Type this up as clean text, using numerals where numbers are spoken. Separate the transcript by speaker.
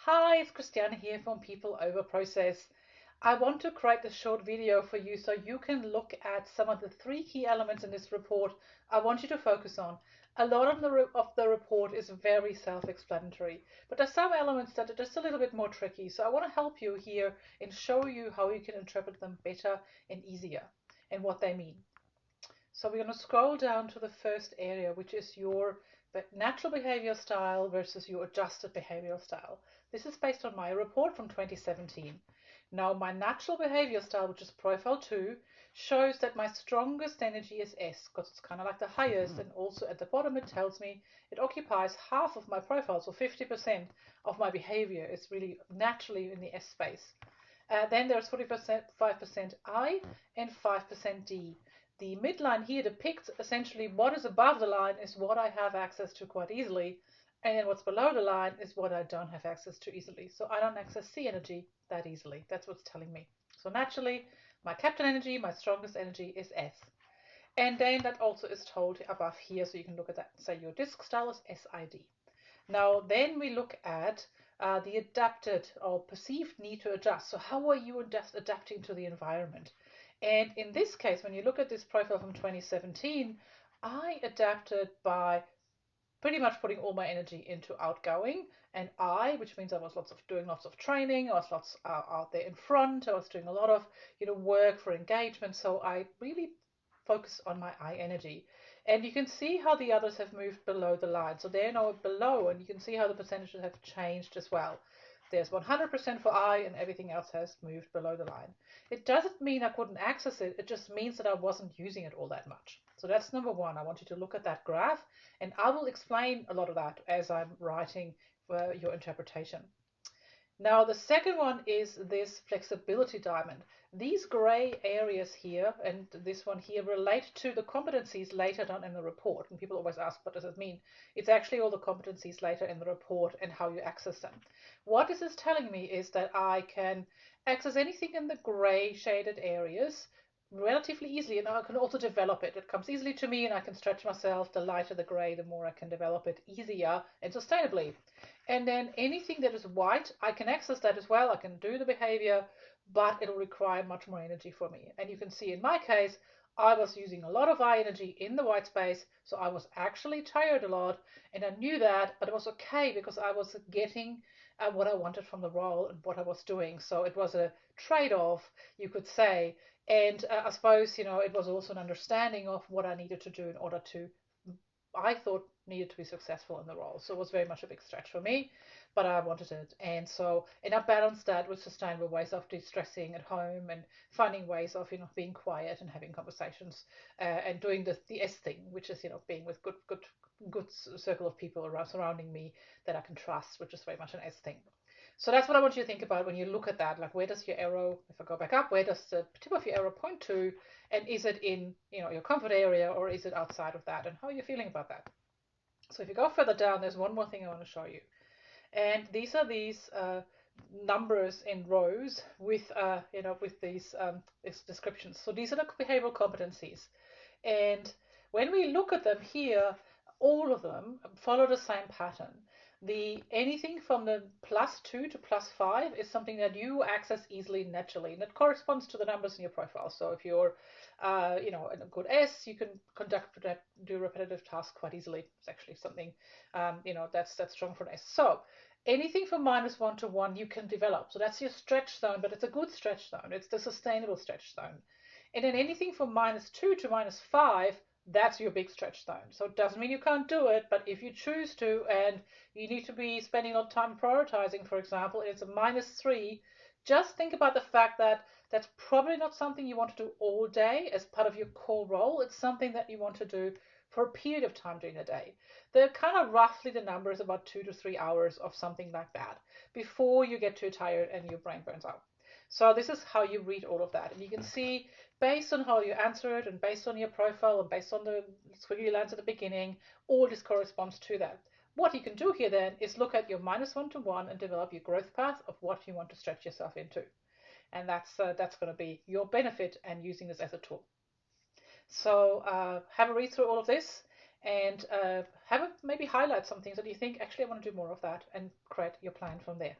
Speaker 1: Hi, it's Christiana here from People Over Process. I want to create this short video for you so you can look at some of the three key elements in this report I want you to focus on. A lot of the report is very self-explanatory, but there's some elements that are just a little bit more tricky. So I want to help you here and show you how you can interpret them better and easier and what they mean. So we're going to scroll down to the first area, which is your natural behavior style versus your adjusted behavioral style. This is based on my report from 2017. Now, my natural behavior style, which is profile 2, shows that my strongest energy is S because it's kind of like the highest, and also at the bottom it tells me it occupies half of my profile, so 50% of my behavior is really naturally in the S space. Then there's 40%, 5% I, and 5% D. The midline here depicts essentially what is above the line is what I have access to quite easily, and then what's below the line is what I don't have access to easily. So I don't access C energy that easily. That's what's telling me. So naturally, my captain energy, my strongest energy is S. And then that also is told above here, so you can look at that. Say your disk style is SID. Now then we look at the adapted or perceived need to adjust. So how are you adapting to the environment? And in this case, when you look at this profile from 2017, I adapted by pretty much putting all my energy into outgoing, and which means I was doing lots of training, I was lots out there in front, I was doing a lot of work for engagement. So I really focused on my I energy, and you can see how the others have moved below the line. So they're now below, and you can see how the percentages have changed as well. There's 100% for I, and everything else has moved below the line. It doesn't mean I couldn't access it, it just means that I wasn't using it all that much. So that's number one. I want you to look at that graph, and I will explain a lot of that as I'm writing your interpretation. Now, the second one is this flexibility diamond. These gray areas here and this one here relate to the competencies later down in the report. And people always ask, what does it mean? It's actually all the competencies later in the report and how you access them. What this is telling me is that I can access anything in the gray shaded areas relatively easily, and I can also develop it. It comes easily to me, and I can stretch myself. The lighter the gray, the more I can develop it easier and sustainably. And then anything that is white, I can access that as well. I can do the behavior, but it'll require much more energy for me. And you can see in my case, I was using a lot of eye energy in the white space, so I was actually tired a lot, and I knew that, but it was okay because I was getting what I wanted from the role and what I was doing. So it was a trade-off, you could say. And I suppose, it was also an understanding of what I needed to do in order to, I thought, needed to be successful in the role. So it was very much a big stretch for me, but I wanted it. And I balanced that with sustainable ways of de-stressing at home and finding ways of, being quiet and having conversations and doing the S thing, which is, being with good circle of people around surrounding me that I can trust, which is very much an S thing. So that's what I want you to think about when you look at that. Like, where does your arrow, if I go back up, where does the tip of your arrow point to? And is it in, your comfort area, or is it outside of that? And how are you feeling about that? So if you go further down, there's one more thing I want to show you. And these are these numbers in rows with, with these descriptions. So these are the behavioral competencies. And when we look at them here, all of them follow the same pattern. Anything from the +2 to +5 is something that you access easily, naturally, and it corresponds to the numbers in your profile. So if you're, in a good S, you can do repetitive tasks quite easily. It's actually something, that's strong for an S. So anything from -1 to 1 you can develop. So that's your stretch zone, but it's a good stretch zone. It's the sustainable stretch zone. And then anything from -2 to -5, that's your big stretch zone. So it doesn't mean you can't do it, but if you choose to and you need to be spending a lot of time prioritizing, for example, and it's a -3, just think about the fact that that's probably not something you want to do all day as part of your core role. It's something that you want to do for a period of time during the day. They're kind of roughly the number is about 2 to 3 hours of something like that before you get too tired and your brain burns out. So this is how you read all of that. And you can see based on how you answer it and based on your profile and based on the squiggly lines at the beginning, all this corresponds to that. What you can do here then is look at your -1 to 1 and develop your growth path of what you want to stretch yourself into. And that's going to be your benefit and using this as a tool. So have a read through all of this and maybe highlight some things that you think, actually, I want to do more of that, and create your plan from there.